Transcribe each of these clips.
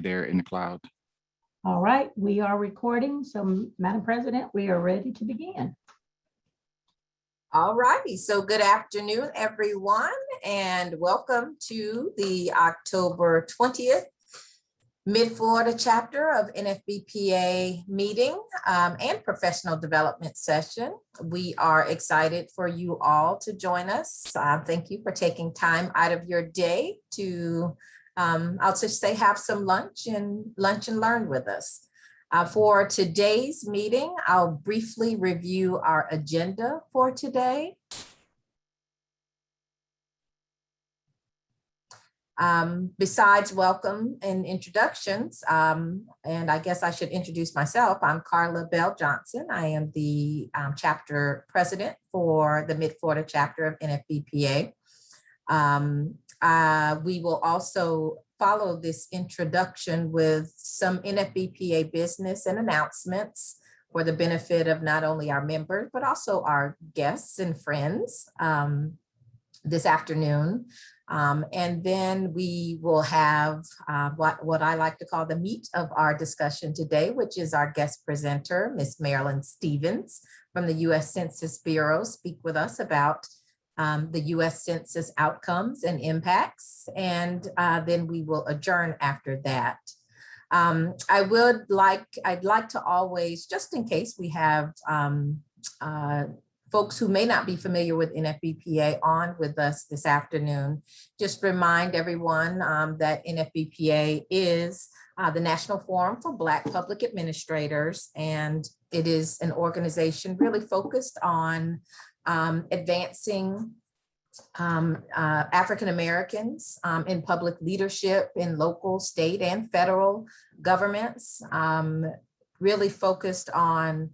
there in the cloud. All right, we are recording. So, Madam President, we are ready to begin. All righty, so good afternoon, everyone, and welcome to the October 20th Mid-Florida chapter of NFBPA meeting and professional development session. We are excited for you all to join us. Thank you for taking time out of your day to, I'll just say, have some lunch and learn with us. For today's meeting, I'll briefly review our agenda for today. Besides welcome and introductions, and I guess I should introduce myself. I'm Carla Bell Johnson. I am the chapter president for the Mid-Florida chapter of NFBPA. We will also follow this introduction with some NFBPA business and announcements for the benefit of not only our members, but also our guests and friends this afternoon. And then we will have what I like to call the meat of our discussion today, which is our guest presenter, Ms. Marilyn Stevens from the U.S. Census Bureau, speak with us about the U.S. Census outcomes and impacts, and then we will adjourn after that. I'd like to always, just in case we have folks who may not be familiar with NFBPA on with us this afternoon, just remind everyone that NFBPA is the National Forum for Black Public Administrators, and it is an organization really focused on advancing African Americans in public leadership in local, state, and federal governments, really focused on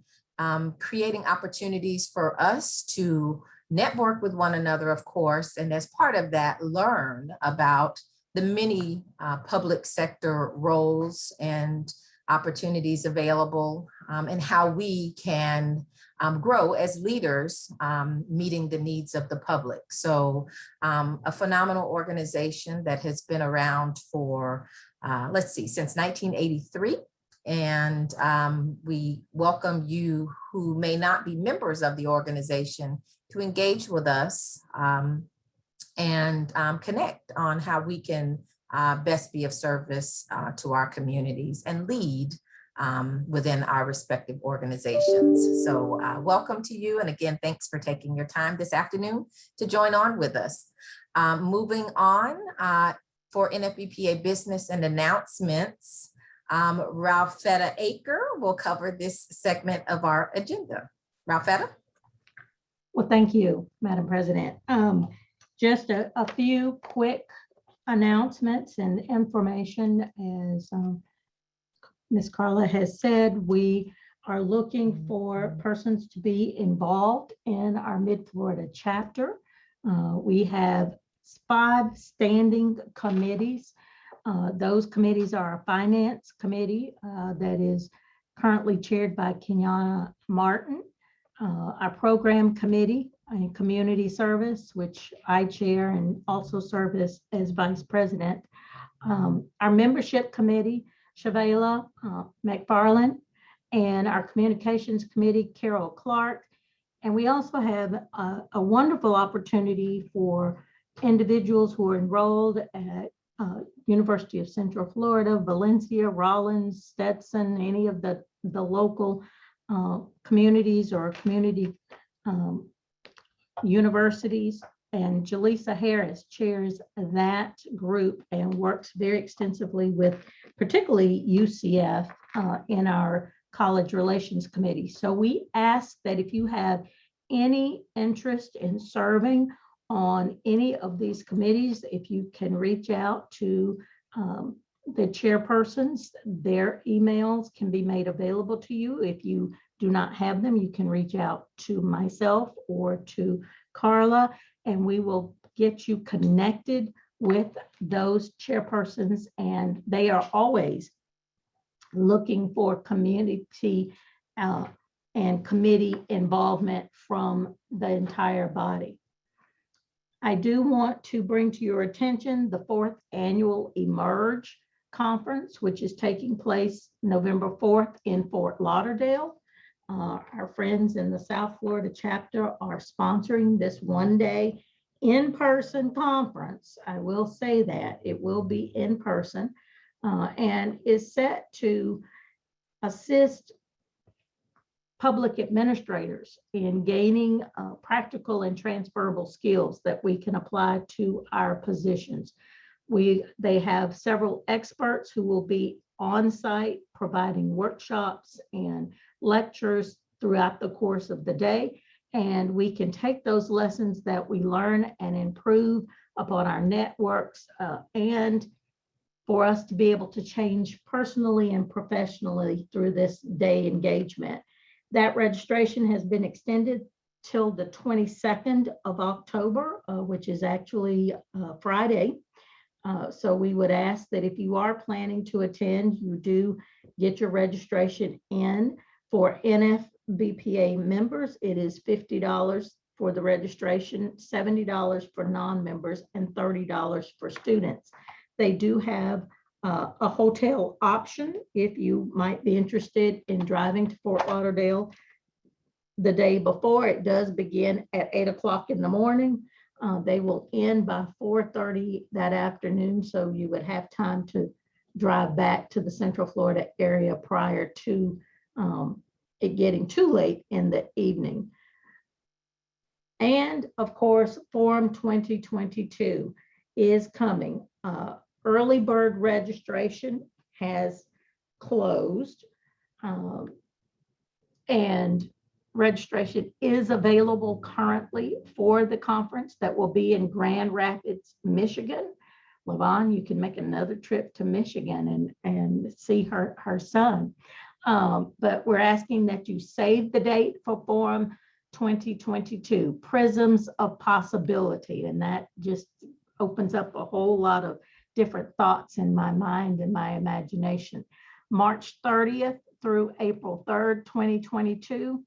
creating opportunities for us to network with one another, of course, and as part of that, learn about the many public sector roles and opportunities available and how we can grow as leaders, meeting the needs of the public. So a phenomenal organization that has been around for, let's see, since 1983. And we welcome you who may not be members of the organization to engage with us and connect on how we can best be of service to our communities and lead within our respective organizations. So welcome to you. And again, thanks for taking your time this afternoon to join on with us. Moving on for NFBPA business and announcements, Ralphetta Aker will cover this segment of our agenda. Ralphetta? Well, thank you, Madam President. Just a few quick announcements and information. As Ms. Carla has said, we are looking for persons to be involved in our Mid-Florida chapter. We have 5 standing committees. Those committees are a finance committee that is currently chaired by Kenyana Martin, our program committee and community service, which I chair and also serve as vice president. Our membership committee, Shavala McFarland, and our communications committee, Carol Clark. And we also have a wonderful opportunity for individuals who are enrolled at University of Central Florida, Valencia, Rollins, Stetson, any of the local communities or community universities. And Jaleesa Harris chairs that group and works very extensively with particularly UCF in our college relations committee. So we ask that if you have any interest in serving on any of these committees, if you can reach out to the chairpersons, their emails can be made available to you. If you do not have them, you can reach out to myself or to Carla, and we will get you connected with those chairpersons, and they are always looking for community and committee involvement from the entire body. I do want to bring to your attention the 4th annual Emerge Conference, which is taking place November 4th in Fort Lauderdale. Our friends in the South Florida chapter are sponsoring this one-day in-person conference. I will say that it will be in person and is set to assist public administrators in gaining practical and transferable skills that we can apply to our positions. They have several experts who will be on site providing workshops and lectures throughout the course of the day. And we can take those lessons that we learn and improve upon our networks and for us to be able to change personally and professionally through this day engagement. That registration has been extended till the 22nd of October, which is actually Friday. So we would ask that if you are planning to attend, you do get your registration in. For NFBPA members, it is $50 for the registration, $70 for non-members, and $30 for students. They do have a hotel option if you might be interested in driving to Fort Lauderdale the day before. It does begin at 8 o'clock in the morning. They will end by 4:30 that afternoon, so you would have time to drive back to the Central Florida area prior to it getting too late in the evening. And of course, Forum 2022 is coming. Early bird registration has closed, and registration is available currently for the conference that will be in Grand Rapids, Michigan. Lavon, you can make another trip to Michigan and see her son. But we're asking that you save the date for Forum 2022, Prisms of Possibility, and that just opens up a whole lot of different thoughts in my mind and my imagination. March 30th through April 3rd, 2022.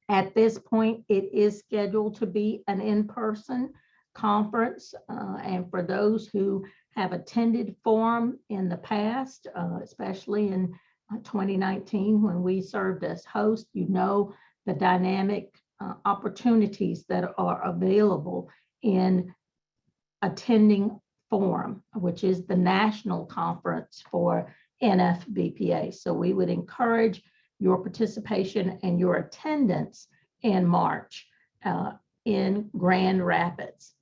At this point, it is scheduled to be an in-person conference. And for those who have attended Forum in the past, especially in 2019 when we served as host, you know the dynamic opportunities that are available in attending Forum, which is the national conference for NFBPA. So we would encourage your participation and your attendance in March in Grand Rapids.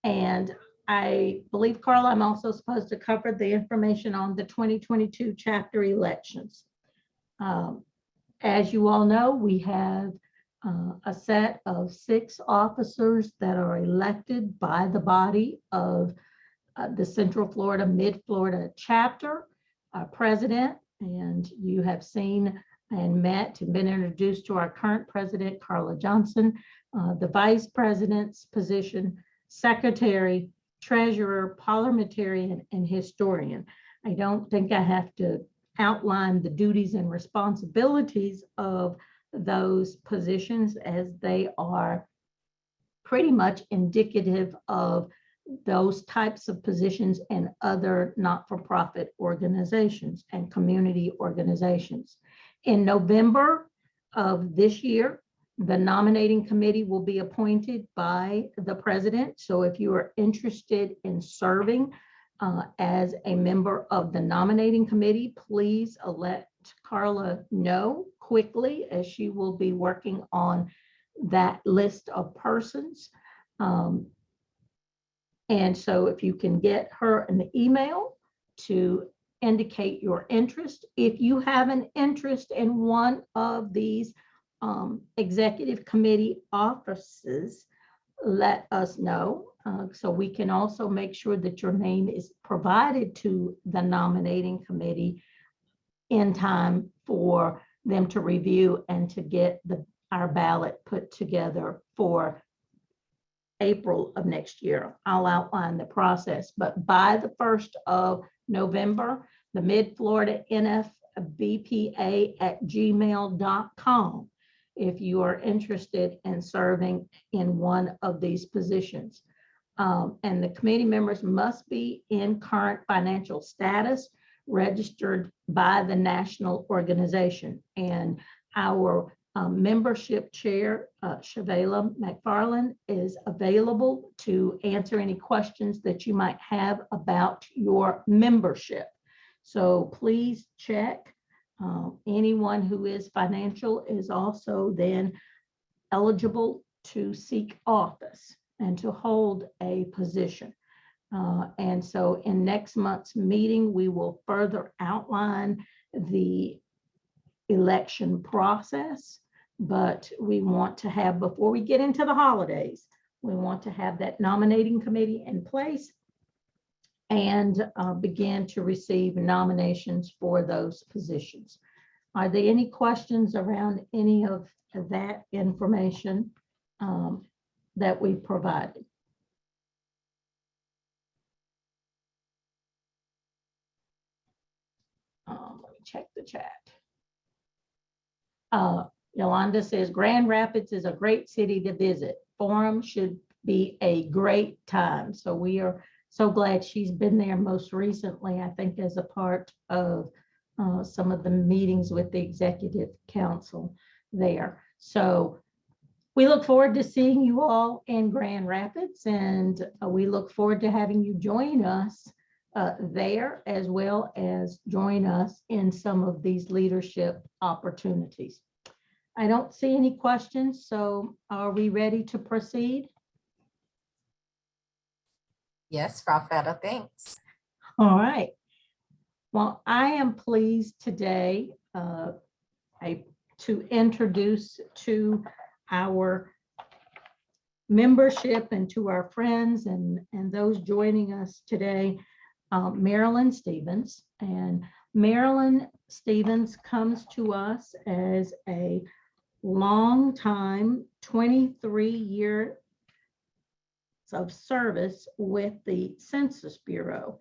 And I believe, Carla, I'm also supposed to cover the information on the 2022 chapter elections. As you all know, we have a set of 6 officers that are elected by the body of the Central Florida, Mid-Florida chapter, president, and you have seen and met and been introduced to our current president, Carla Johnson, the vice president's position, secretary, treasurer, parliamentarian, and historian. I don't think I have to outline the duties and responsibilities of those positions, as they are pretty much indicative of those types of positions in other not-for-profit organizations and community organizations. In November of this year, the nominating committee will be appointed by the president. So if you are interested in serving as a member of the nominating committee, please let Carla know quickly, as she will be working on that list of persons. And so if you can get her an email to indicate your interest. If you have an interest in one of these executive committee offices, let us know. So we can also make sure that your name is provided to the nominating committee in time for them to review and to get our ballot put together for April of next year. I'll outline the process, but by the 1st of November, the Mid-Florida NFBPA@gmail.com if you are interested in serving in one of these positions. And the committee members must be in current financial status, registered by the national organization. And our membership chair, Shavela McFarland, is available to answer any questions that you might have about your membership. So please check. Anyone who is financial is also then eligible to seek office and to hold a position. And so in next month's meeting, we will further outline the election process, but we want to have, before we get into the holidays, we want to have that nominating committee in place and begin to receive nominations for those positions. Are there any questions around any of that information that we provided? Let me check the chat. Yolanda says Grand Rapids is a great city to visit. Forum should be a great time. So we are so glad she's been there most recently, I think, as a part of some of the meetings with the executive council there. So we look forward to seeing you all in Grand Rapids, and we look forward to having you join us there, as well as join us in some of these leadership opportunities. I don't see any questions, so are we ready to proceed? Yes, Frau Feta, thanks. All right. Well, I am pleased today to introduce to our membership and to our friends and those joining us today, Marilyn Stevens. And Marilyn Stevens comes to us as a long time, 23 years of service with the Census Bureau.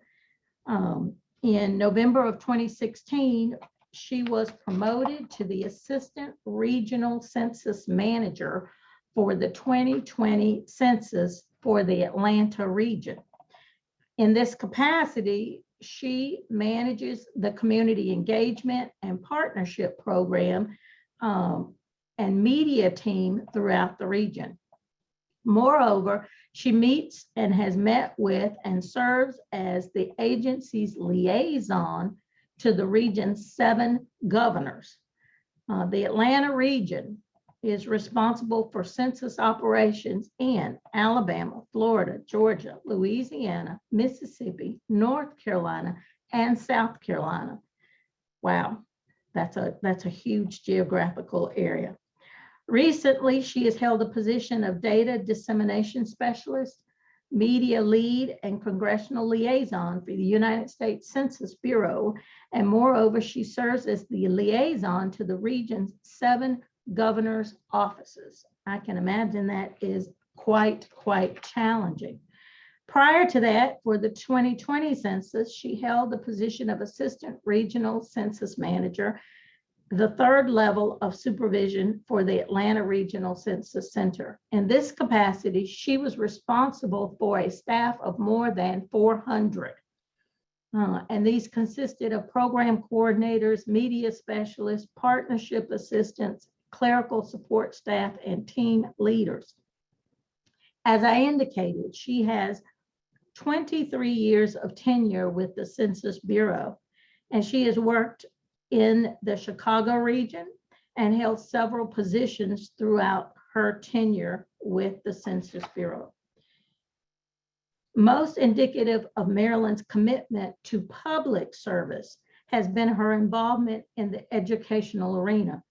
In November of 2016, she was promoted to the Assistant Regional Census Manager for the 2020 census for the Atlanta region. In this capacity, she manages the community engagement and partnership program and media team throughout the region. Moreover, she meets and has met with and serves as the agency's liaison to the region's 7 governors. The Atlanta region is responsible for census operations in Alabama, Florida, Georgia, Louisiana, Mississippi, North Carolina, and South Carolina. Wow, that's a huge geographical area. Recently, she has held a position of data dissemination specialist, media lead, and congressional liaison for the United States Census Bureau. And moreover, she serves as the liaison to the region's 7 governors' offices. I can imagine that is quite challenging. Prior to that, for the 2020 census, she held the position of Assistant Regional Census Manager, the 3rd level of supervision for the Atlanta Regional Census Center. In this capacity, she was responsible for a staff of more than 400. And these consisted of program coordinators, media specialists, partnership assistants, clerical support staff, and team leaders. As I indicated, she has 23 years of tenure with the Census Bureau, and she has worked in the Chicago region and held several positions throughout her tenure with the Census Bureau. Most indicative of Marilyn's commitment to public service has been her involvement in the educational arena.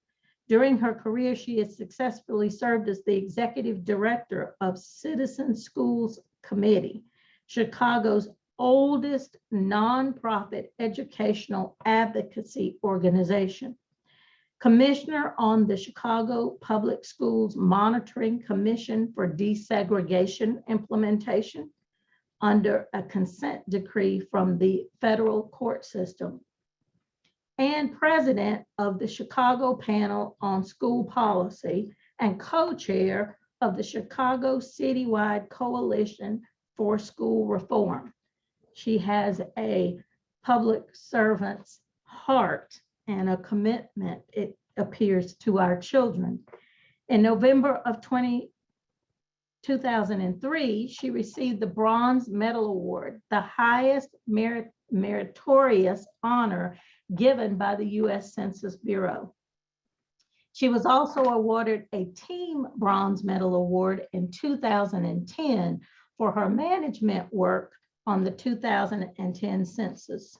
During her career, she has successfully served as the executive director of Citizen Schools Committee, Chicago's oldest nonprofit educational advocacy organization. Commissioner on the Chicago Public Schools Monitoring Commission for Desegregation Implementation under a consent decree from the federal court system, and president of the Chicago Panel on School Policy and co-chair of the Chicago Citywide Coalition for school reform. She has a public servant's heart and a commitment, it appears, to our children. In November of 2003, she received the Bronze Medal Award, the highest meritorious honor given by the U.S. Census Bureau. She was also awarded a Team Bronze Medal Award in 2010 for her management work on the 2010 census.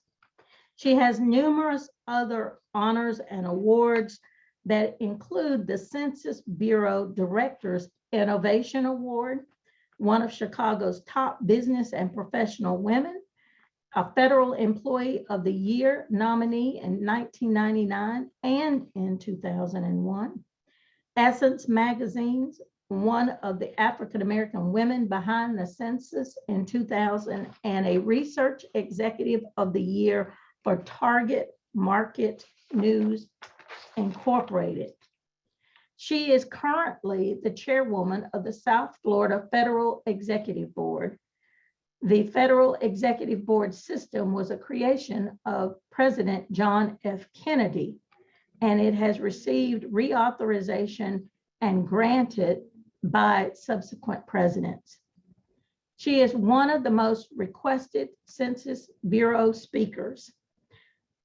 She has numerous other honors and awards that include the Census Bureau Director's Innovation Award, one of Chicago's top business and professional women, a Federal Employee of the Year nominee in 1999 and in 2001, Essence Magazine's one of the African American women behind the census in 2000, and a Research Executive of the Year for Target Market News Incorporated. She is currently the chairwoman of the South Florida Federal Executive Board. The Federal Executive Board system was a creation of President John F. Kennedy, and it has received reauthorization and granted by subsequent presidents. She is one of the most requested Census Bureau speakers.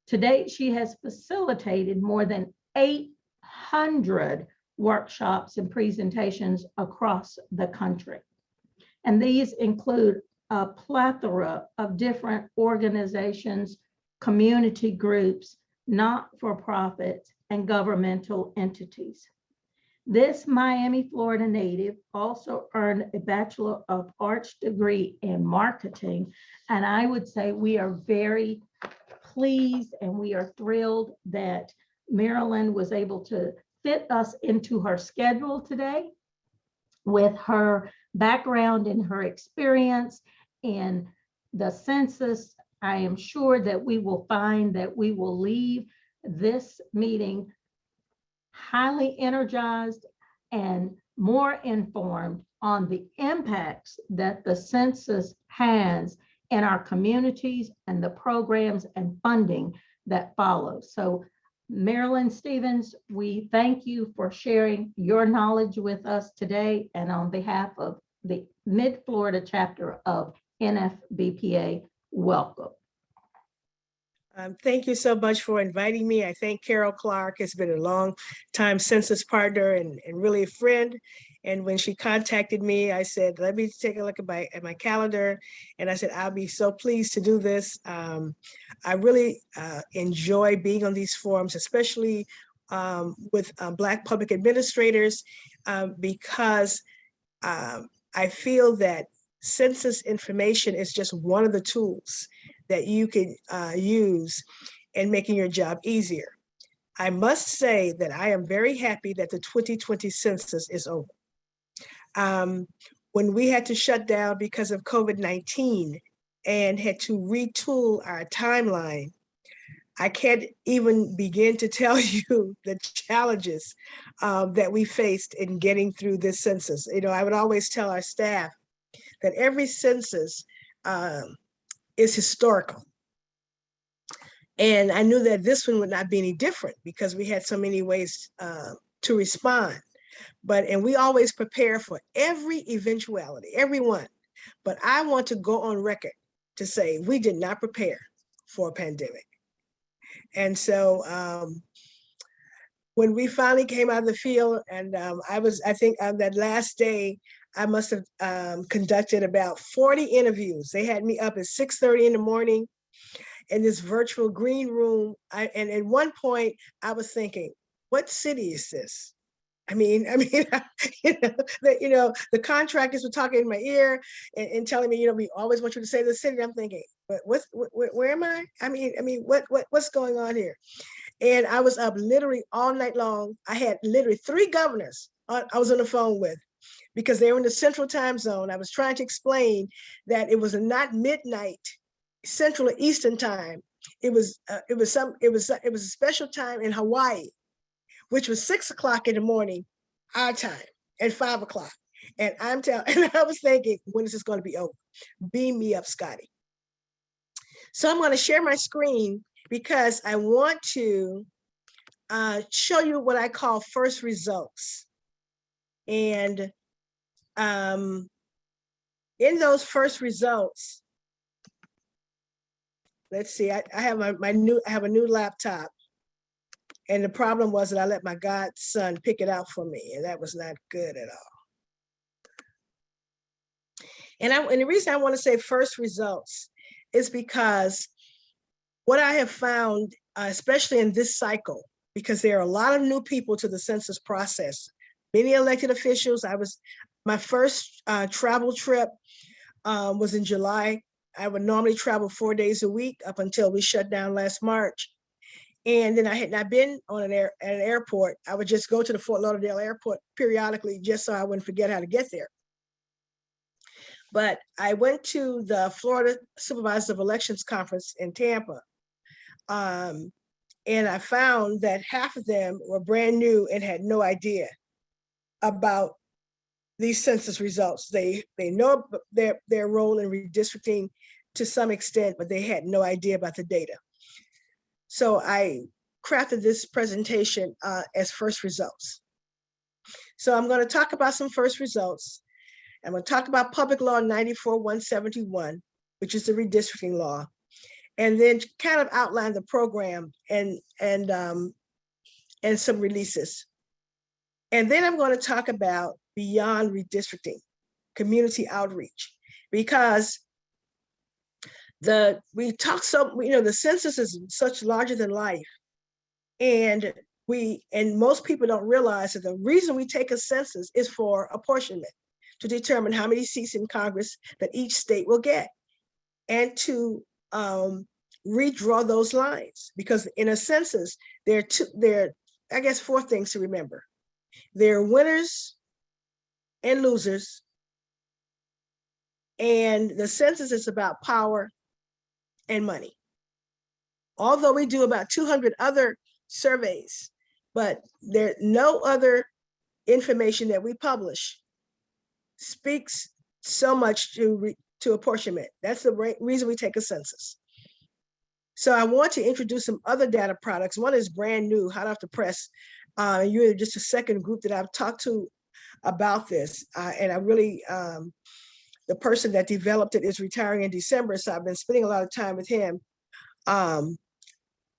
To date, she has facilitated more than 800 workshops and presentations across the country. And these include a plethora of different organizations, community groups, not-for-profits, and governmental entities. This Miami, Florida native also earned a Bachelor of Arts degree in marketing. And I would say we are very pleased and we are thrilled that Marilyn was able to fit us into her schedule today with her background and her experience in the census. I am sure that we will find that we will leave this meeting highly energized and more informed on the impacts that the census has in our communities and the programs and funding that follow. So Marilyn Stevens, we thank you for sharing your knowledge with us today, and on behalf of the Mid-Florida chapter of NFBPA, welcome. Thank you so much for inviting me. I thank Carol Clark. Has been a long time census partner and really a friend. And when she contacted me, I said, let me take a look at my calendar. And I said, I'll be so pleased to do this. I really enjoy being on these forums, especially with Black public administrators, because I feel that census information is just one of the tools that you can use in making your job easier. I must say that I am very happy that the 2020 census is over. When we had to shut down because of COVID-19 and had to retool our timeline, I can't even begin to tell you the challenges that we faced in getting through this census. You know, I would always tell our staff that every census is historical. And I knew that this one would not be any different because we had so many ways to respond. And we always prepare for every eventuality, everyone. But I want to go on record to say we did not prepare for a pandemic. And so when we finally came out of the field, and I think on that last day, I must have conducted about 40 interviews. They had me up at 6:30 in the morning in this virtual green room. And at one point I was thinking, what city is this? I mean, the contractors were talking in my ear and telling me, we always want you to say the city. I'm thinking, but where am I? What's going on here? And I was up literally all night long. I had literally 3 governors I was on the phone with, because they were in the central time zone. I was trying to explain that it was not midnight Central or Eastern time. It was a special time in Hawaii, which was 6 o'clock in the morning, our time, and 5 o'clock. And and I was thinking, when is this going to be over? Beam me up, Scotty. So I'm going to share my screen because I want to show you what I call first results. And in those first results, let's see, I have I have a new laptop. And the problem was that I let my godson pick it out for me, and that was not good at all. And the reason I want to say first results is because what I have found, especially in this cycle, because there are a lot of new people to the census process, many elected officials. My first travel trip was in July. I would normally travel 4 days a week up until we shut down last March. And then I had not been at an airport. I would just go to the Fort Lauderdale airport periodically just so I wouldn't forget how to get there. But I went to the Florida Supervisors of Elections Conference in Tampa. And I found that half of them were brand new and had no idea about these census results. They know their role in redistricting to some extent, but they had no idea about the data. So I crafted this presentation as first results. So I'm going to talk about some first results. I'm going to talk about Public Law 1920x1080, which is the redistricting law, and then kind of outline the program and some releases. And then I'm going to talk about beyond redistricting, community outreach, because the census is such larger than life, and most people don't realize that the reason we take a census is for apportionment, to determine how many seats in Congress that each state will get, and to redraw those lines. Because in a census, there are I guess 4 things to remember. There are winners and losers, and the census is about power and money. Although we do about 200 other surveys, but there's no other information that we publish speaks so much to apportionment. That's the reason we take a census. So I want to introduce some other data products. One is brand new, hot off the press. You're just a second group that I've talked to about this. And I really, the person that developed it is retiring in December. So I've been spending a lot of time with him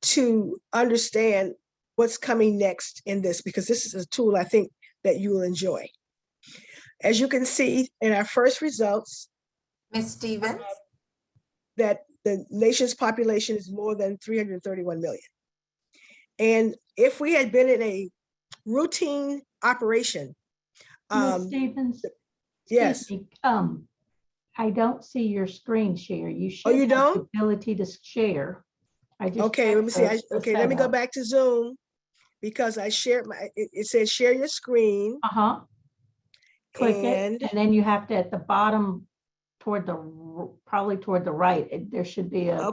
to understand what's coming next in this, because this is a tool I think that you will enjoy. As you can see in our first results, Ms. Stevens, that the nation's population is more than 331 million. And if we had been in a routine operation, Ms. Stevens? Yes. Excuse me, I don't see your screen share. You should you have don't? the ability to share. I just Okay, let me see. checked Let me go setup. back to Zoom, because I shared it says share your screen. Uh-huh. Click And it, and then you have to, at the bottom, probably toward the right, there should be a share.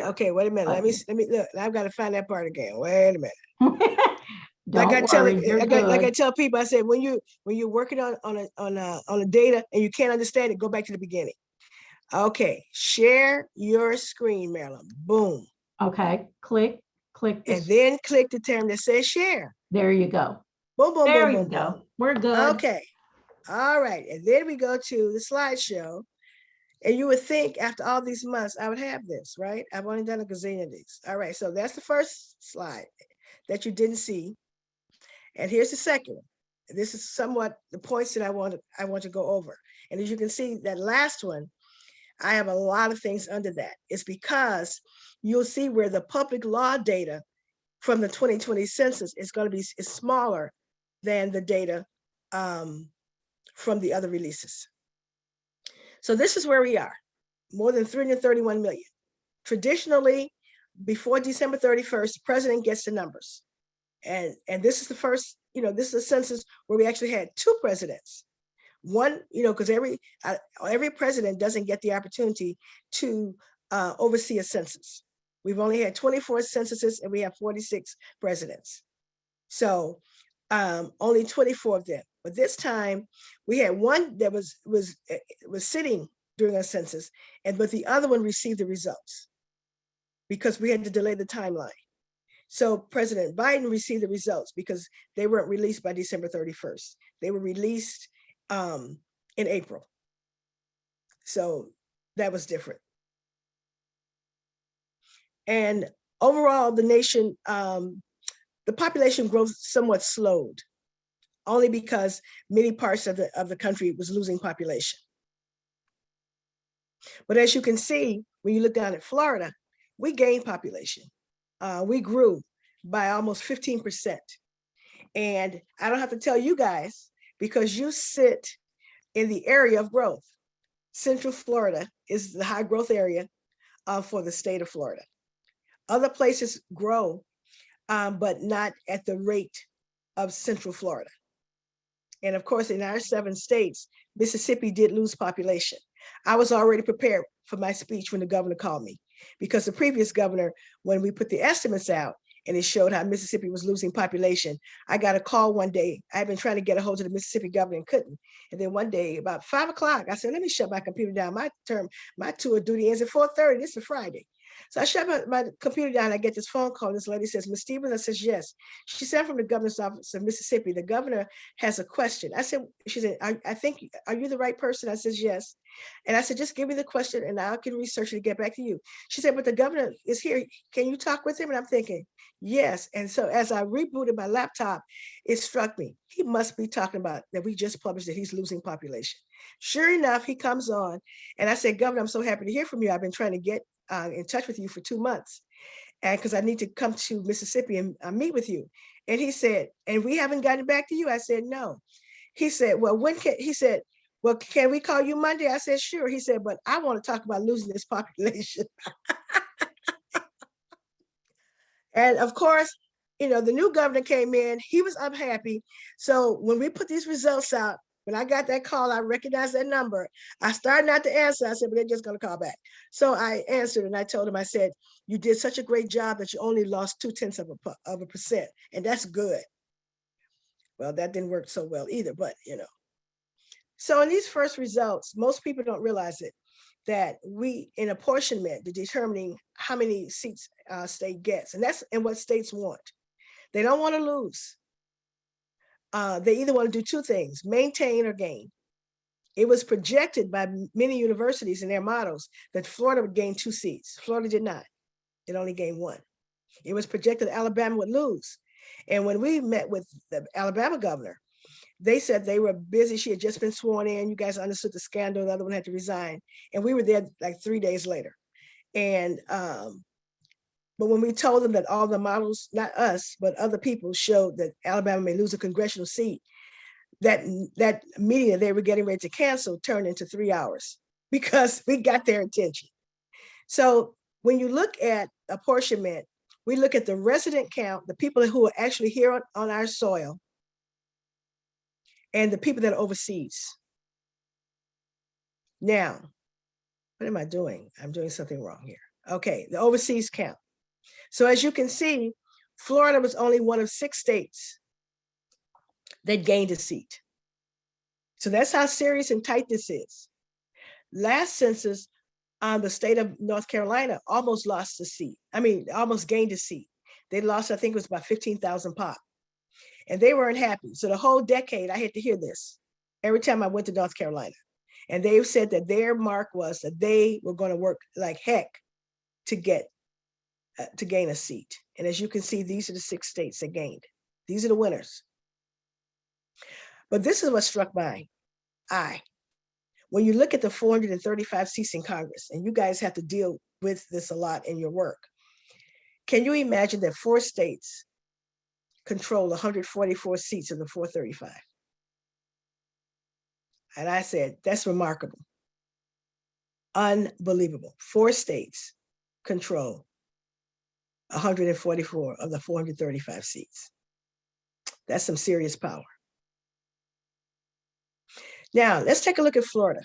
okay, wait a minute. Let me look. I've got to find that part again. Wait a minute. Don't worry, you're good. Like I tell people, I said, when you're working on a data and you can't understand it, go back to the beginning. Okay, share your screen, Marilyn. Boom. Okay, click And then click the term that says share. There you go. Boom, boom, There boom, you boom, go. boom. We're good. Okay. All right. And then we go to the slideshow. And you would think after all these months, I would have this, right? I've only done a gazillion of these. All right. So that's the first slide that you didn't see. And here's the second one. This is somewhat the points that I want to go over. And as you can see, that last one, I have a lot of things under that. It's because you'll see where the public law data from the 2020 census is going to be smaller than the data from the other releases. So this is where we are, more than 331 million. Traditionally, before December 31st, the president gets the numbers. And this is the first, this is a census where we actually had 2 presidents. One, because every president doesn't get the opportunity to oversee a census. We've only had 24 censuses and we have 46 presidents. So only 24 of them. But this time we had one that was sitting during our census, but the other one received the results because we had to delay the timeline. So President Biden received the results because they weren't released by December 31st. They were released in April. So that was different. And overall, the nation, the population growth somewhat slowed, only because many parts of the country was losing population. But as you can see, when you look down at Florida, we gained population. We grew by almost 15%. And I don't have to tell you guys because you sit in the area of growth. Central Florida is the high growth area for the state of Florida. Other places grow, but not at the rate of Central Florida. And of course, in our 7 states, Mississippi did lose population. I was already prepared for my speech when the governor called me, because the previous governor, when we put the estimates out and it showed how Mississippi was losing population, I got a call one day. I've been trying to get a hold of the Mississippi governor and couldn't. And then one day about 5 o'clock, I said, let me shut my computer down. My tour duty ends at 4:30. This is Friday. So I shut my computer down. I get this phone call. This lady says, Ms. Stevens. I says, yes. She said, from the governor's office of Mississippi, the governor has a question. I said, she said, I think, are you the right person? I says, yes. And I said, just give me the question and I can research it and get back to you. She said, but the governor is here. Can you talk with him? And I'm thinking, yes. And so as I rebooted my laptop, it struck me. He must be talking about that we just published that he's losing population. Sure enough, he comes on and I said, Governor, I'm so happy to hear from you. I've been trying to get in touch with you for 2 months, and because I need to come to Mississippi and meet with you. And he said, and we haven't gotten back to you. I said, no. He said, well, well, can we call you Monday? I said, sure. He said, but I want to talk about losing this population. And of course, you know, the new governor came in, he was unhappy. So when we put these results out, when I got that call, I recognized that number. I started not to answer. I said, but they're just going to call back. So I answered and I told him, I said, you did such a great job that you only lost 0.2%. And that's good. Well, that didn't work so well either, but you know. So in these first results, most people don't realize it, that we, in apportionment, to determining how many seats a state gets, and that's in what states want. They don't want to lose. They either want to do 2 things, maintain or gain. It was projected by many universities in their models that Florida would gain 2 seats. Florida did not. It only gained 1. It was projected Alabama would lose. And when we met with the Alabama governor, they said they were busy. She had just been sworn in. You guys understood the scandal. The other one had to resign. And we were there like 3 days later. And but when we told them that all the models, not us, but other people showed that Alabama may lose a congressional seat, that meeting that they were getting ready to cancel turned into 3 hours because we got their attention. So when you look at apportionment, we look at the resident count, the people who are actually here on our soil, and the people that are overseas. Now, what am I doing? I'm doing something wrong here. Okay, the overseas count. So as you can see, Florida was only one of 6 states that gained a seat. So that's how serious and tight this is. Last census, the state of North Carolina almost lost a seat. I mean, almost gained a seat. They lost, I think it was about 15,000 pop. And they weren't happy. So the whole decade, I had to hear this every time I went to North Carolina. And they said that their mark was that they were going to work like heck to get to gain a seat. And as you can see, these are the 6 states that gained. These are the winners. But this is what struck my eye. When you look at the 435 seats in Congress, and you guys have to deal with this a lot in your work, can you imagine that 4 states control 144 seats of the 435? And I said, that's remarkable. Unbelievable. 4 states control 144 of the 435 seats. That's some serious power. Now, let's take a look at Florida.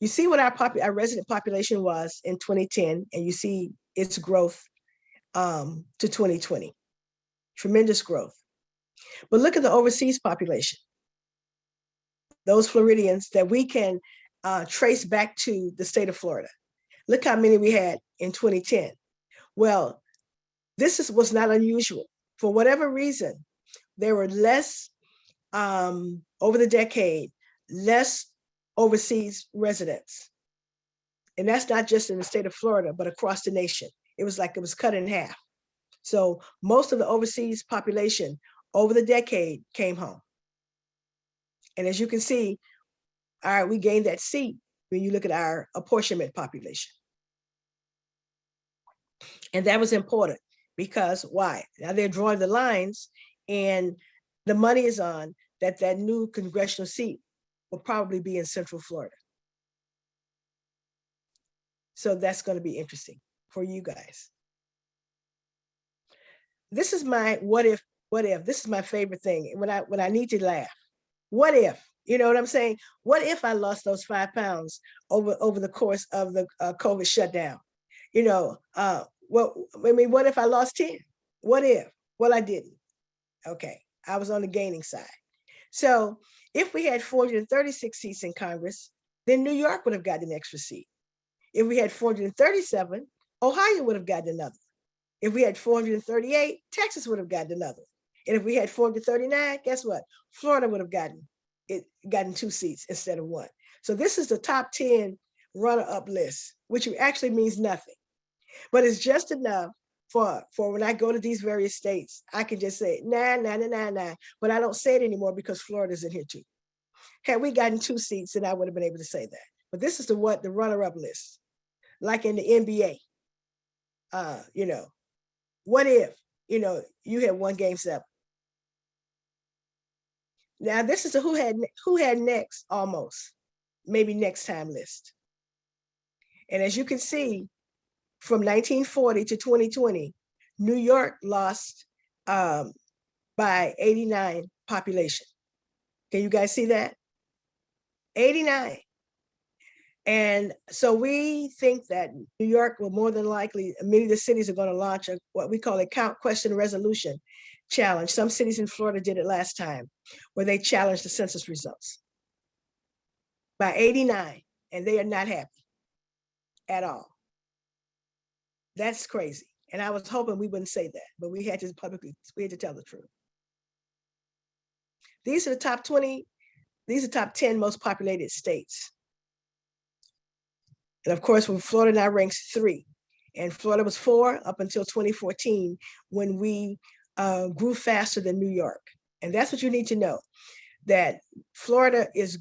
You see what our resident population was in 2010, and you see its growth to 2020. Tremendous growth. But look at the overseas population, those Floridians that we can trace back to the state of Florida. Look how many we had in 2010. Well, was not unusual. For whatever reason, there were less, over the decade, less overseas residents. And that's not just in the state of Florida, but across the nation. It was like it was cut in half. So most of the overseas population over the decade came home. And as you can see, we gained that seat when you look at our apportionment population. And that was important because why? Now they're drawing the lines, and the money is on that new congressional seat will probably be in Central Florida. So that's going to be interesting for you guys. This is my what if. This is my favorite thing when I need to laugh. What if? You know what I'm saying? What if I lost those 5 pounds over the course of the COVID shutdown? You know, what if I lost 10? What if? Well, I didn't. Okay, I was on the gaining side. So if we had 436 seats in Congress, then New York would have gotten an extra seat. If we had 437, Ohio would have gotten another. If we had 438, Texas would have gotten another. And if we had 439, guess what? Florida would have gotten 2 seats instead of 1. So this is the top 10 runner-up list, which actually means nothing. But it's just enough for when I go to these various states, I can just say, nah. But I don't say it anymore because Florida's in here too. Had we gotten 2 seats, then I would have been able to say that. But this is the runner-up list, like in the NBA. You know, what if, you had won Game 7? Now this is a who had next almost, maybe next time list. And as you can see, from 1940 to 2020, New York lost by 89 population. Can you guys see that? 89. And so we think that New York will more than likely, many of the cities are going to launch what we call a count, question, resolution challenge. Some cities in Florida did it last time, where they challenged the census results by 89, and they are not happy at all. That's crazy. And I was hoping we wouldn't say that, but we had to tell the truth. These are the top 20, these are top 10 most populated states. And of course, when Florida now ranks 3, and Florida was 4 up until 2014, when we grew faster than New York. And that's what you need to know, that Florida is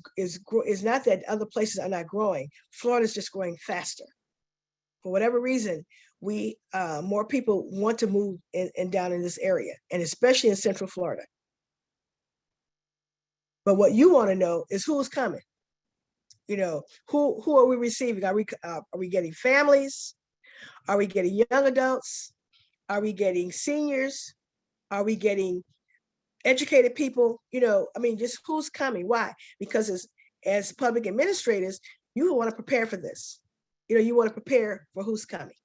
not that other places are not growing. Florida is just growing faster. For whatever reason, we more people want to move in down in this area, and especially in Central Florida. But what you want to know is who's coming. You know, who are we receiving? Are we getting families? Are we getting young adults? Are we getting seniors? Are we getting educated people? You know, I mean, just who's coming? Why? Because as public administrators, you want to prepare for this. You know, you want to prepare for who's coming.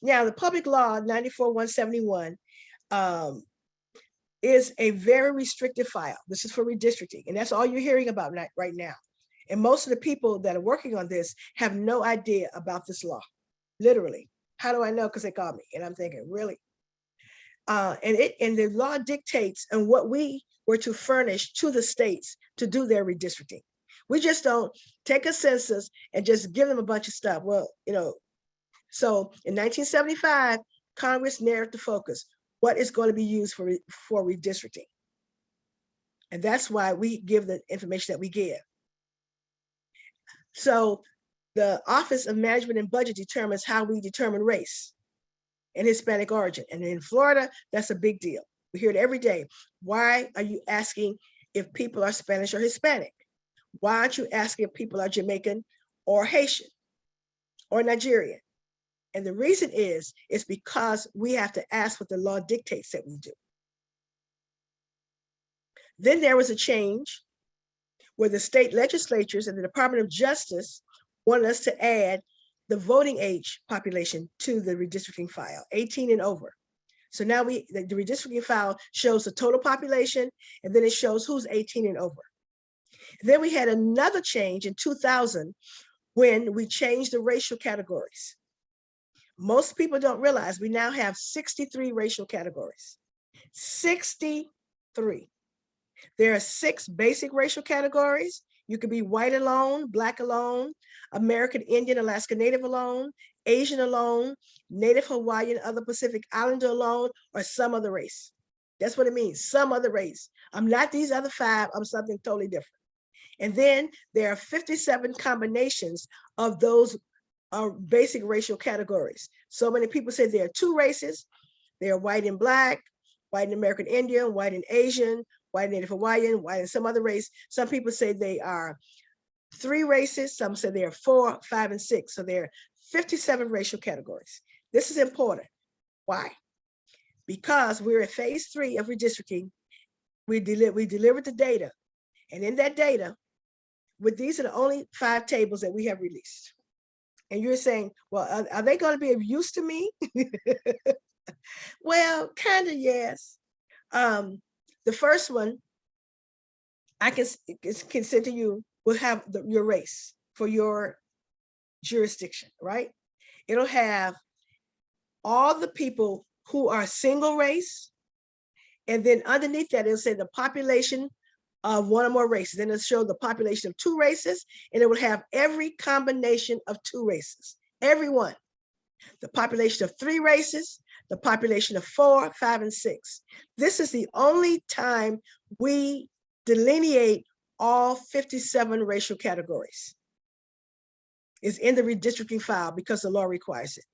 Now, the public law 1920x1080 is a very restrictive file. This is for redistricting, and that's all you're hearing about right now. And most of the people that are working on this have no idea about this law, literally. How do I know? Because they called me, and I'm thinking, really? And the law dictates on what we were to furnish to the states to do their redistricting. We just don't take a census and just give them a bunch of stuff. Well, you know, so in 1975, Congress narrowed the focus. What is going to be used for redistricting? And that's why we give the information that we give. So the Office of Management and Budget determines how we determine race and Hispanic origin. And in Florida, that's a big deal. We hear it every day. Why are you asking if people are Spanish or Hispanic? Why aren't you asking if people are Jamaican or Haitian or Nigerian? And the reason is because we have to ask what the law dictates that we do. Then there was a change where the state legislatures and the Department of Justice wanted us to add the voting age population to the redistricting file, 18 and over. So now the redistricting file shows the total population, and then it shows who's 18 and over. Then we had another change in 2000 when we changed the racial categories. Most people don't realize we now have 63 racial categories. 63. There are 6 basic racial categories. You could be white alone, Black alone, American Indian, Alaska Native alone, Asian alone, Native Hawaiian, other Pacific Islander alone, or some other race. That's what it means, some other race. I'm not these other 5, I'm something totally different. And then there are 57 combinations of those basic racial categories. So many people say there are 2 races. They are white and Black, white and American Indian, white and Asian, white and Native Hawaiian, white and some other race. Some people say they are 3 races. Some say they are 4, 5, and 6. So there are 57 racial categories. This is important. Why? Because we're at phase 3 of redistricting. We delivered the data. And in that data, these are the only 5 tables that we have released. And you're saying, well, are they going to be of use to me? Well, kind of, yes. The first one, I can send to you, will have your race for your jurisdiction, right? It'll have all the people who are single race. And then underneath that, it'll say the population of 1 or more races. Then it'll show the population of 2 races, and it will have every combination of 2 races, every one. The population of 3 races, the population of 4, 5, and 6. This is the only time we delineate all 57 racial categories. It's in the redistricting file because the law requires it.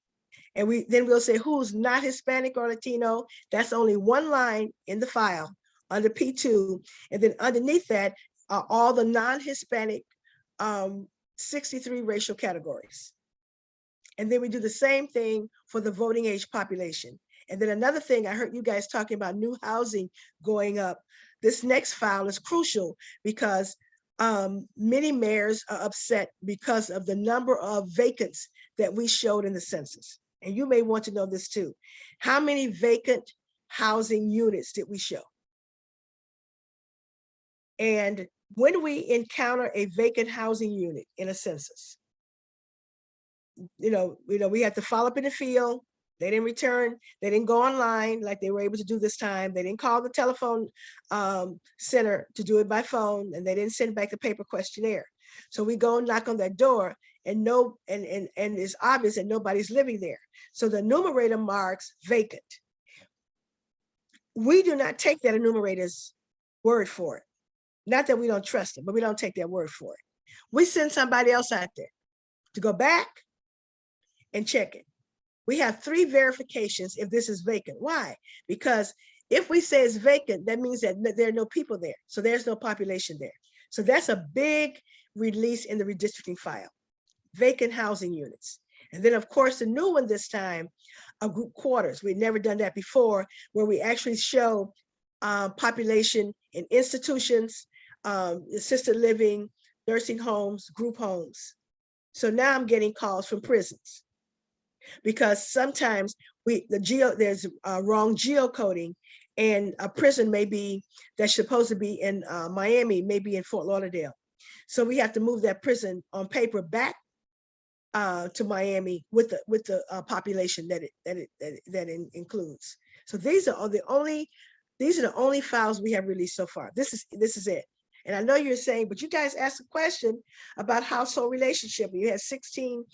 And we'll say who's not Hispanic or Latino. That's only 1 line in the file under P2. And then underneath that are all the non-Hispanic 63 racial categories. And then we do the same thing for the voting age population. And then another thing, I heard you guys talking about new housing going up. This next file is crucial because many mayors are upset because of the number of vacants that we showed in the census. And you may want to know this too. How many vacant housing units did we show? And when we encounter a vacant housing unit in a census, we had to follow up in the field. They didn't return. They didn't go online like they were able to do this time. They didn't call the telephone center to do it by phone, and they didn't send back the paper questionnaire. So we go and knock on that door, and it's obvious that nobody's living there. So the enumerator marks vacant. We do not take that enumerator's word for it. Not that we don't trust it, but we don't take their word for it. We send somebody else out there to go back and check it. We have 3 verifications if this is vacant. Why? Because if we say it's vacant, that means that there are no people there. So there's no population there. So that's a big release in the redistricting file, vacant housing units. And then of course, the new one this time, group quarters. We'd never done that before, where we actually show population in institutions, assisted living, nursing homes, group homes. So now I'm getting calls from prisons because sometimes there's wrong geocoding, and a prison that's supposed to be in Miami, maybe in Fort Lauderdale. So we have to move that prison on paper back to Miami with the population that it includes. So these are the only files we have released so far. This is it. And I know you're saying, but you guys asked a question about household relationship. You had 16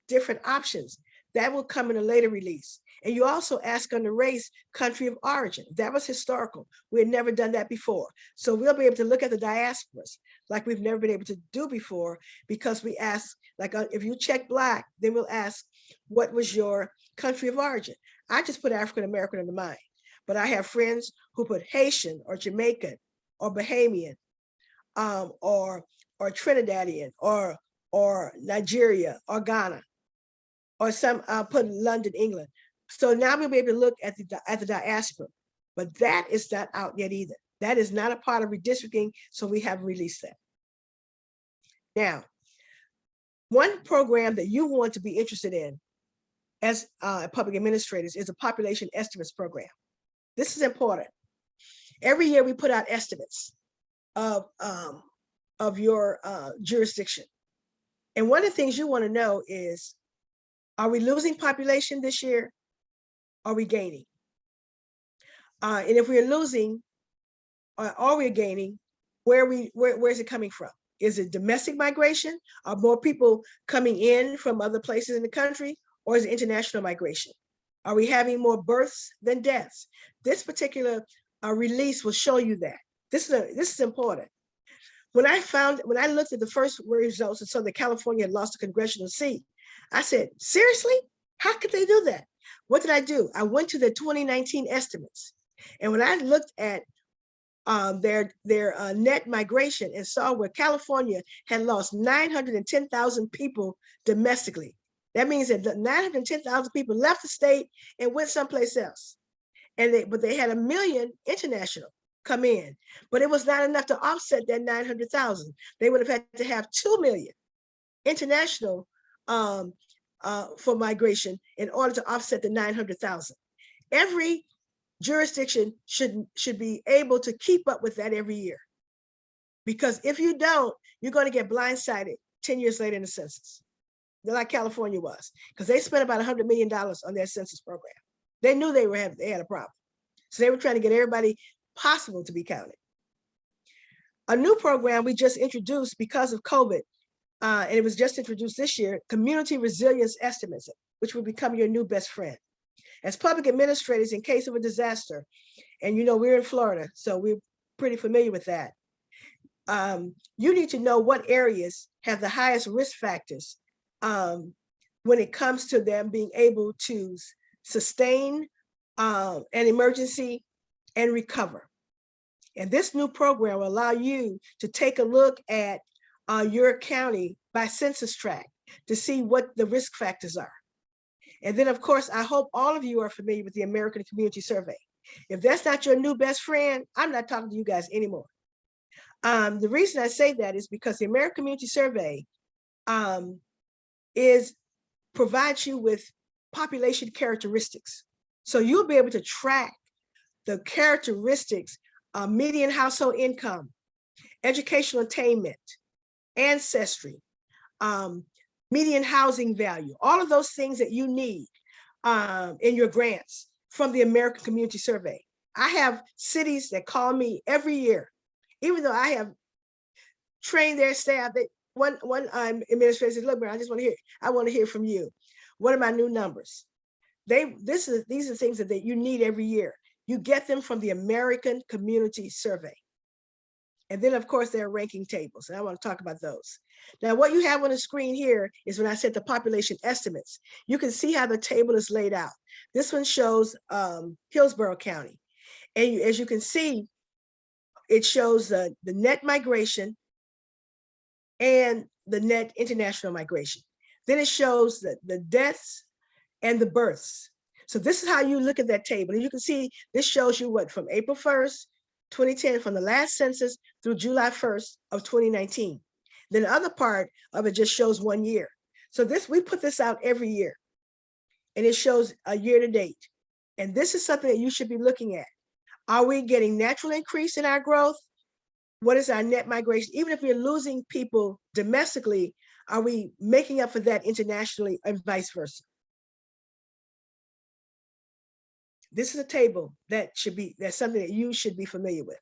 different options. That will come in a later release. And you also ask on the race, country of origin. That was historical. We had never done that before. So we'll be able to look at the diasporas like we've never been able to do before, because we ask, like if you check Black, then we'll ask, what was your country of origin? I just put African American into mine, but I have friends who put Haitian or Jamaican or Bahamian, or Trinidadian, or Nigeria, or Ghana, or some put London, England. So now we'll be able to look at the diaspora, but that is not out yet either. That is not a part of redistricting, so we haven't released that. Now, one program that you want to be interested in as public administrators is a population estimates program. This is important. Every year we put out estimates of your jurisdiction. And one of the things you want to know is, are we losing population this year? Are we gaining? And if we're losing, are we gaining? Where is it coming from? Is it domestic migration? Are more people coming in from other places in the country? Or is it international migration? Are we having more births than deaths? This particular release will show you that. This is important. When I looked at the first results and saw that California had lost a congressional seat, I said, seriously? How could they do that? What did I do? I went to the 2019 estimates. And when I looked at their net migration and saw where California had lost 910,000 people domestically. That means that 910,000 people left the state and went someplace else. But they had 1 million international come in, but it was not enough to offset that 900,000. They would have had to have 2 million international for migration in order to offset the 900,000. Every jurisdiction should be able to keep up with that every year. Because if you don't, you're going to get blindsided 10 years later in the census, like California was, because they spent about $100 million on their census program. They knew they had a problem. So they were trying to get everybody possible to be counted. A new program we just introduced because of COVID, and it was just introduced this year, community resilience estimates, which will become your new best friend. As public administrators, in case of a disaster, and we're in Florida, so we're pretty familiar with that. You need to know what areas have the highest risk factors when it comes to them being able to sustain an emergency and recover. And this new program will allow you to take a look at your county by census tract to see what the risk factors are. And then, of course, I hope all of you are familiar with the American Community Survey. If that's not your new best friend, I'm not talking to you guys anymore. The reason I say that is because the American Community Survey provides you with population characteristics. So you'll be able to track the characteristics of median household income, educational attainment, ancestry, median housing value, all of those things that you need in your grants from the American Community Survey. I have cities that call me every year, even though I have trained their staff. One administrator says, look, I want to hear from you. What are my new numbers? These are things that you need every year. You get them from the American Community Survey. And then, of course, there are ranking tables, and I want to talk about those. Now, what you have on the screen here is when I said the population estimates. You can see how the table is laid out. This one shows Hillsborough County. And as you can see, it shows the net migration and the net international migration. Then it shows the deaths and the births. So this is how you look at that table. And you can see this shows you what from April 1st, 2010, from the last census through July 1st of 2019. Then the other part of it just shows 1 year. So we put this out every year, and it shows a year to date. And this is something that you should be looking at. Are we getting natural increase in our growth? What is our net migration? Even if we're losing people domestically, are we making up for that internationally and vice versa? This is a table that's something that you should be familiar with.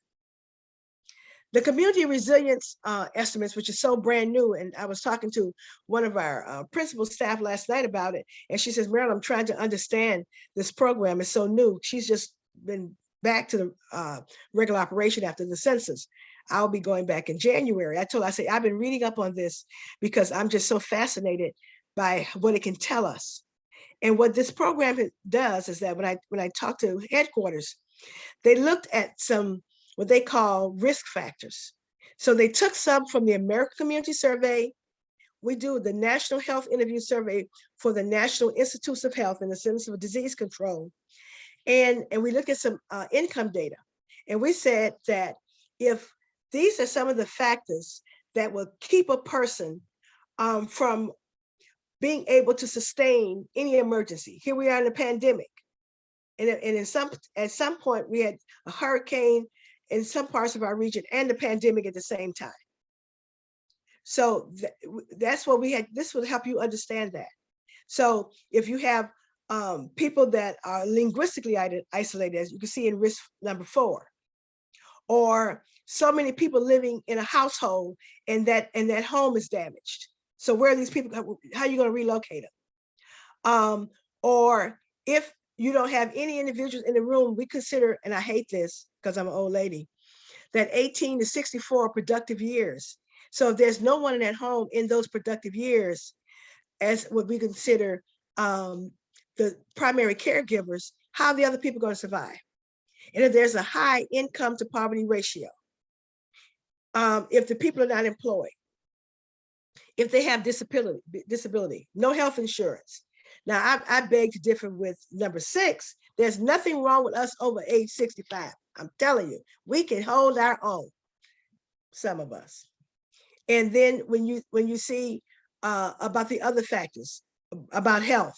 The community resilience estimates, which is so brand new, and I was talking to one of our principal staff last night about it, and she says, Marilyn, I'm trying to understand this program. It's so new. She's just been back to the regular operation after the census. I'll be going back in January. I say, I've been reading up on this because I'm just so fascinated by what it can tell us. And what this program does is that when I talk to headquarters, they looked at some what they call risk factors. So they took some from the American Community Survey. We do the National Health Interview Survey for the National Institutes of Health and the Centers for Disease Control. And we look at some income data. And we said that if these are some of the factors that will keep a person from being able to sustain any emergency. Here we are in a pandemic. And at some point we had a hurricane in some parts of our region and the pandemic at the same time. So that's what we had. This will help you understand that. So if you have people that are linguistically isolated, as you can see in risk number 4, or so many people living in a household and that home is damaged. So where are these people? How are you going to relocate them? Or if you don't have any individuals in the room, we consider, and I hate this because I'm an old lady, that 18 to 64 are productive years. So if there's no one in that home in those productive years, as what we consider the primary caregivers, how are the other people going to survive? And if there's a high income to poverty ratio, if the people are not employed, if they have disability, no health insurance. Now, I beg to differ with number 6. There's nothing wrong with us over age 65. I'm telling you, we can hold our own, some of us. And then when you see about the other factors, about health,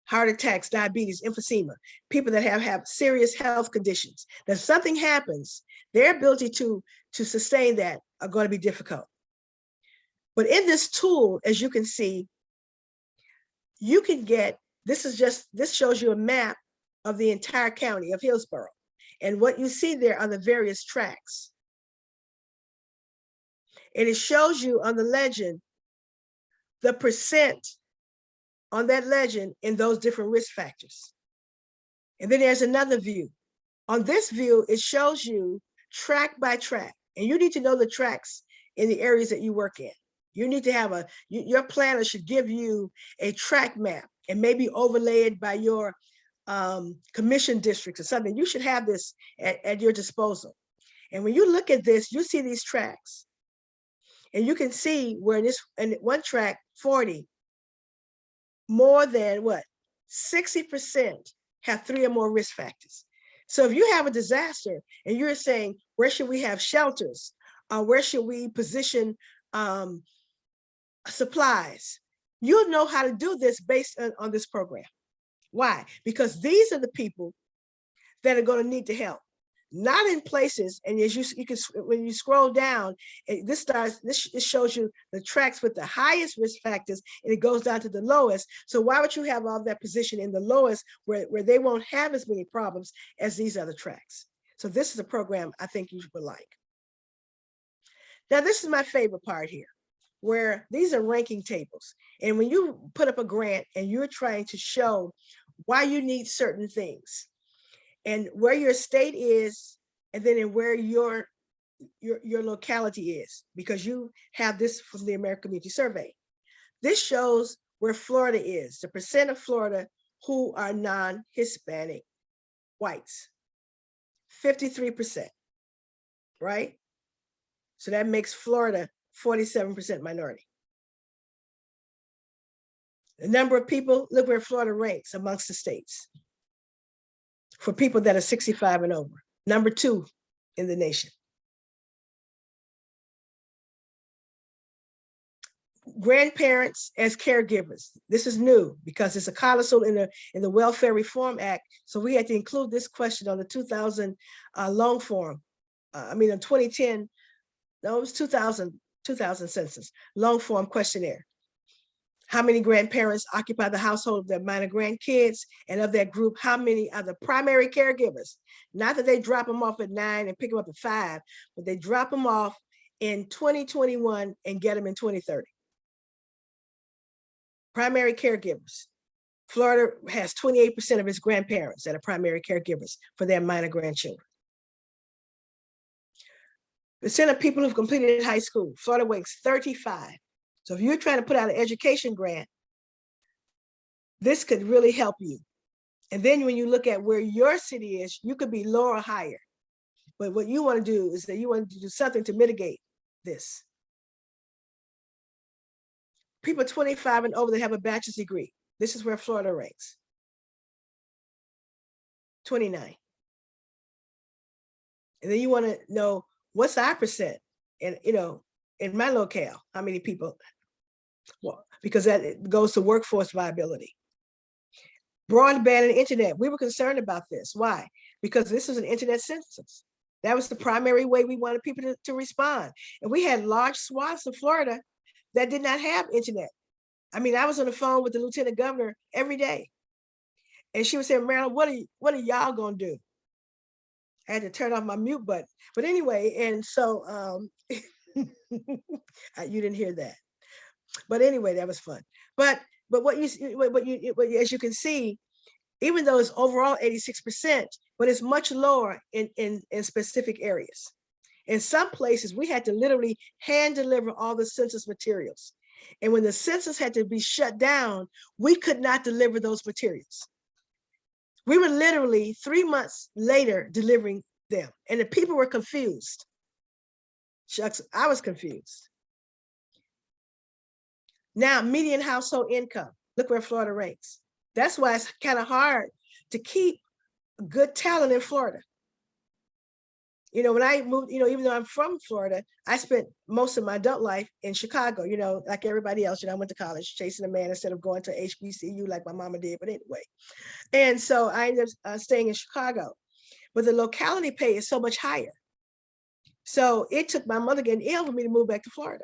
heart attacks, diabetes, emphysema, people that have serious health conditions, that something happens, their ability to sustain that are going to be difficult. But in this tool, as you can see, you can get, this shows you a map of the entire county of Hillsborough. And what you see there are the various tracks. And it shows you on the legend, the percent on that legend in those different risk factors. And then there's another view. On this view, it shows you track by track. And you need to know the tracks in the areas that you work in. You need to have your planner should give you a track map and maybe overlay it by your commission districts or something. You should have this at your disposal. And when you look at this, you see these tracks. And you can see where in one track, 40, more than what? 60% have 3 or more risk factors. So if you have a disaster and you're saying, where should we have shelters? Where should we position supplies? You'll know how to do this based on this program. Why? Because these are the people that are going to need the help. Not in places, and as you can, when you scroll down, this shows you the tracks with the highest risk factors, and it goes down to the lowest. So why would you have all that position in the lowest where they won't have as many problems as these other tracks? So this is a program I think you would like. Now, this is my favorite part here, where these are ranking tables. And when you put up a grant and you're trying to show why you need certain things, and where your state is, and then in where your locality is, because you have this from the American Community Survey. This shows where Florida is, the percent of Florida who are non-Hispanic whites, 53%, right? So that makes Florida 47% minority. The number of people, look where Florida ranks amongst the states for people that are 65 and over, number 2 in the nation. Grandparents as caregivers. This is new because it's a codicil in the Welfare Reform Act. So we had to include this question on the 2000 long form. In 2010, no, it was 2000 census, long form questionnaire. How many grandparents occupy the household of their minor grandkids? And of that group, how many are the primary caregivers? Not that they drop them off at 9 and pick them up at 5, but they drop them off in 2021 and get them in 2030. Primary caregivers. Florida has 28% of its grandparents that are primary caregivers for their minor grandchildren. Percent of people who've completed high school, Florida ranks 35. So if you're trying to put out an education grant, this could really help you. And then when you look at where your city is, you could be lower or higher. But what you want to do is that you want to do something to mitigate this. People 25 and over that have a bachelor's degree. This is where Florida ranks. 29. And then you want to know what's our percent, and in my locale, how many people? Well, because that goes to workforce viability. Broadband and internet, we were concerned about this. Why? Because this is an internet census. That was the primary way we wanted people to respond. And we had large swaths of Florida that did not have internet. I mean, I was on the phone with the lieutenant governor every day. And she was saying, Marilyn, what are y'all gonna do? I had to turn off my mute button. But anyway, and so you didn't hear that. But anyway, that was fun. But as you can see, even though it's overall 86%, but it's much lower in specific areas. In some places, we had to literally hand deliver all the census materials. And when the census had to be shut down, we could not deliver those materials. We were literally 3 months later delivering them. And the people were confused. Shucks, I was confused. Now, median household income. Look where Florida ranks. That's why it's kind of hard to keep good talent in Florida. You know, when I moved, you know, even though I'm from Florida, I spent most of my adult life in Chicago, you know, like everybody else. You know, I went to college chasing a man instead of going to HBCU like my mama did, but anyway. And so I ended up staying in Chicago, but the locality pay is so much higher. So it took my mother getting ill for me to move back to Florida.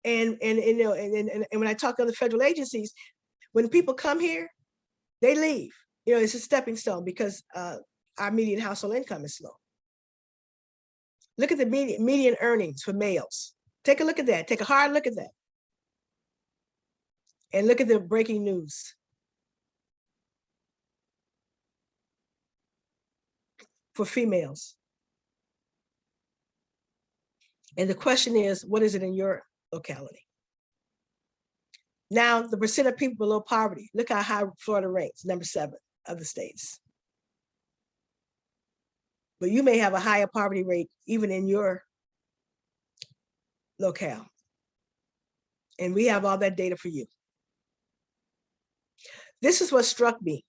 And you know, and when I talk to other federal agencies, when people come here, they leave. You know, it's a stepping stone because our median household income is low. Look at the median earnings for males. Take a look at that. Take a hard look at that. And look at the breaking news. For females. And the question is, what is it in your locality? Now, the percent of people below poverty. Look how high Florida ranks, number 7 of the states. But you may have a higher poverty rate even in your locale. And we have all that data for you. This is what struck me,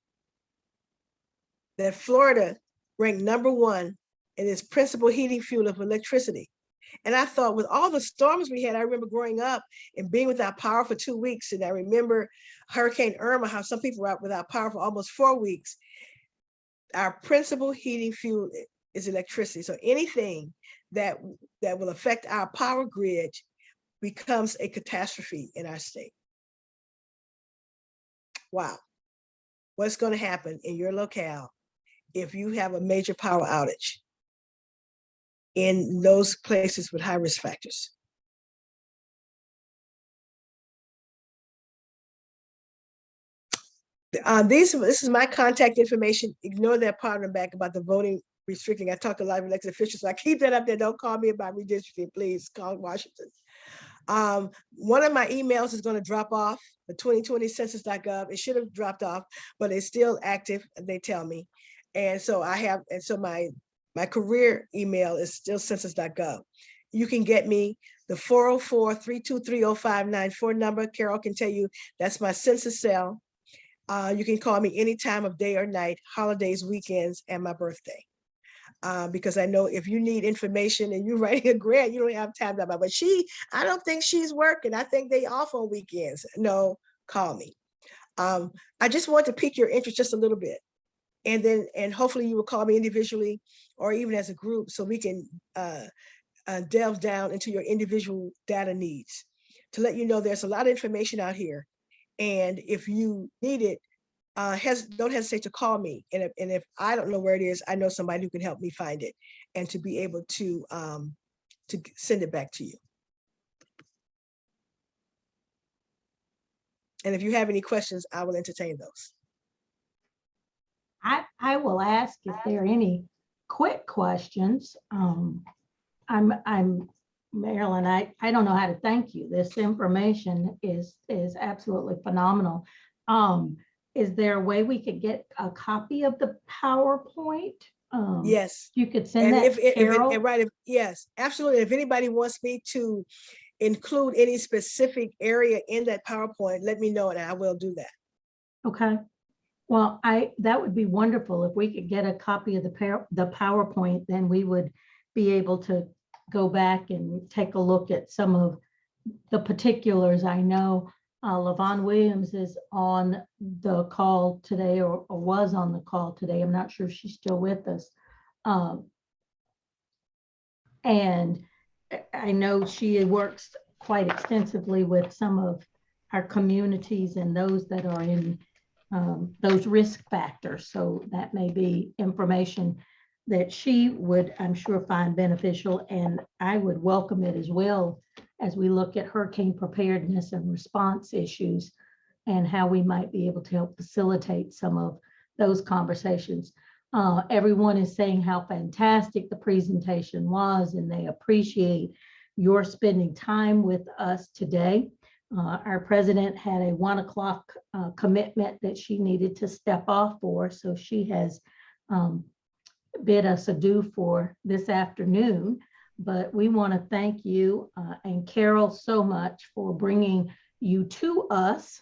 that Florida ranked number 1 in its principal heating fuel of electricity. And I thought with all the storms we had, I remember growing up and being without power for 2 weeks. And I remember Hurricane Irma, how some people were out without power for almost 4 weeks. Our principal heating fuel is electricity. So anything that will affect our power grid becomes a catastrophe in our state. Wow. What's going to happen in your locale if you have a major power outage in those places with high risk factors? This is my contact information. Ignore that part in the back about the voting restricting. I talked to a lot of elected officials, so I keep that up there. Don't call me about redistricting, please. Call Washington. One of my emails is going to drop off, the 2020census.gov. It should have dropped off, but it's still active, they tell me. And so my career email is still census.gov. You can get me the 404-323-0594 number. Carol can tell you that's my census cell. You can call me any time of day or night, holidays, weekends, and my birthday. Because I know if you need information and you're writing a grant, you don't have time to, but I don't think she's working. I think they off on weekends. No, call me. I just want to pique your interest just a little bit. And hopefully you will call me individually or even as a group so we can delve down into your individual data needs to let you know there's a lot of information out here. And if you need it, don't hesitate to call me. And if I don't know where it is, I know somebody who can help me find it and to be able to send it back to you. And if you have any questions, I will entertain those. I will ask if there are any quick questions. I'm Marilyn, I don't know how to thank you. This information is absolutely phenomenal. Is there a way we could get a copy of the PowerPoint? Yes. You could send that to Carol? Yes, absolutely. If anybody wants me to include any specific area in that PowerPoint, let me know and I will do that. Okay. Well, that would be wonderful. If we could get a copy of the PowerPoint, then we would be able to go back and take a look at some of the particulars. I know LaVon Williams is on the call today, or was on the call today. I'm not sure if she's still with us. And I know she works quite extensively with some of our communities and those that are in those risk factors. So that may be information that she would, I'm sure, find beneficial, and I would welcome it as well as we look at hurricane preparedness and response issues and how we might be able to help facilitate some of those conversations. Everyone is saying how fantastic the presentation was, and they appreciate your spending time with us today. Our president had a 1 o'clock commitment that she needed to step off for, so she has bid us adieu for this afternoon. But we want to thank you and Carol so much for bringing you to us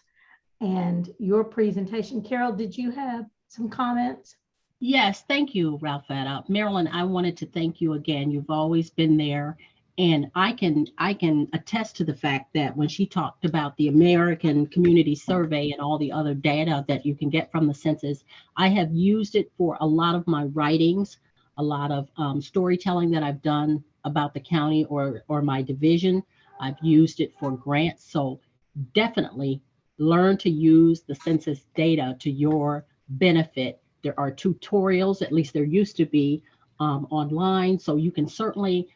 and your presentation. Carol, did you have some comments? Yes, thank you, Ralphetta. Marilyn, I wanted to thank you again. You've always been there. And I can attest to the fact that when she talked about the American Community Survey and all the other data that you can get from the census, I have used it for a lot of my writings, a lot of storytelling that I've done about the county or my division. I've used it for grants. So definitely learn to use the census data to your benefit. There are tutorials, at least there used to be, online. So you can certainly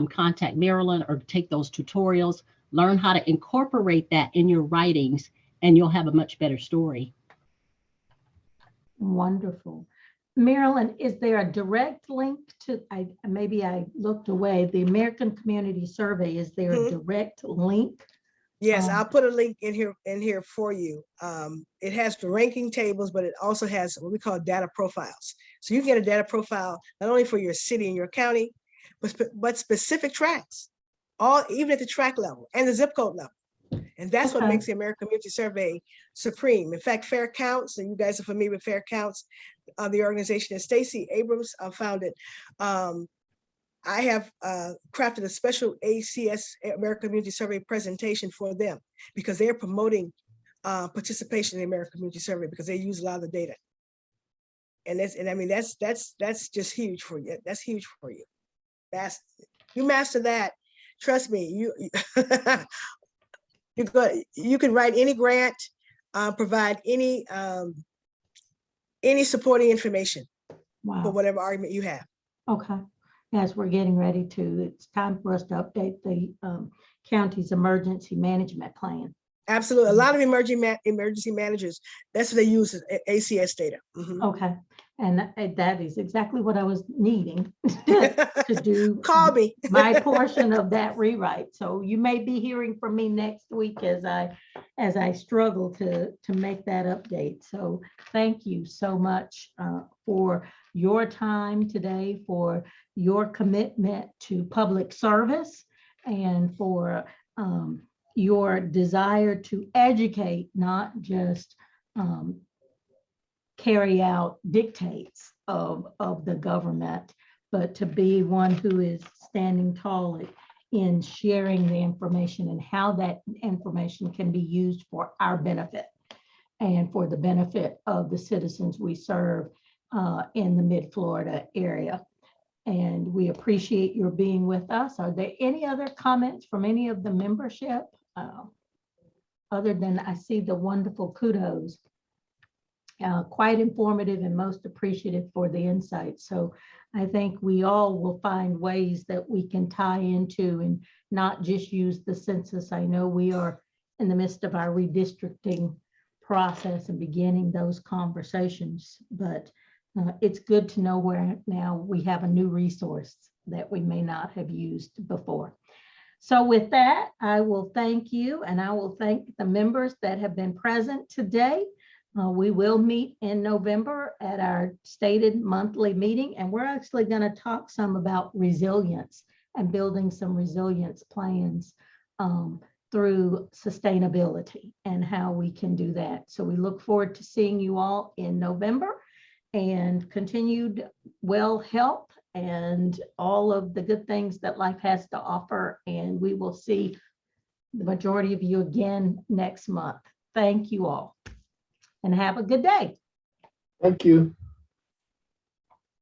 contact Marilyn or take those tutorials, learn how to incorporate that in your writings, and you'll have a much better story. Wonderful. Marilyn, is there a direct link to, maybe I looked away, the American Community Survey, is there a direct link? Yes, I'll put a link in here for you. It has the ranking tables, but it also has what we call data profiles. So you get a data profile not only for your city and your county, but specific tracks, even at the track level and the zip code level. And that's what makes the American Community Survey supreme. In fact, Fair Counts, and you guys are familiar with Fair Counts, the organization that Stacey Abrams founded. I have crafted a special ACS, American Community Survey presentation for them because they're promoting participation in the American Community Survey because they use a lot of the data. And I mean, that's just huge for you. That's huge for you. You master that. Trust me, you can write any grant, provide any supporting information for whatever argument you have. Okay. As we're getting ready it's time for us to update the county's emergency management plan. Absolutely. A lot of emergency managers, that's what they use as ACS data. Okay. And that is exactly what I was needing to do. Call me. My portion of that rewrite. So you may be hearing from me next week as I struggle to make that update. So thank you so much for your time today, for your commitment to public service, and for your desire to educate, not just carry out dictates of the government, but to be one who is standing tall in sharing the information and how that information can be used for our benefit and for the benefit of the citizens we serve in the Mid-Florida area. And we appreciate your being with us. Are there any other comments from any of the membership? Other than I see the wonderful kudos. Quite informative and most appreciative for the insight. So I think we all will find ways that we can tie into and not just use the census. I know we are in the midst of our redistricting process and beginning those conversations, but it's good to know where now we have a new resource that we may not have used before. So with that, I will thank you, and I will thank the members that have been present today. We will meet in November at our stated monthly meeting, and we're actually going to talk some about resilience and building some resilience plans through sustainability and how we can do that. So we look forward to seeing you all in November, and continued well health and all of the good things that life has to offer. And we will see the majority of you again next month. Thank you all and have a good day. Thank you.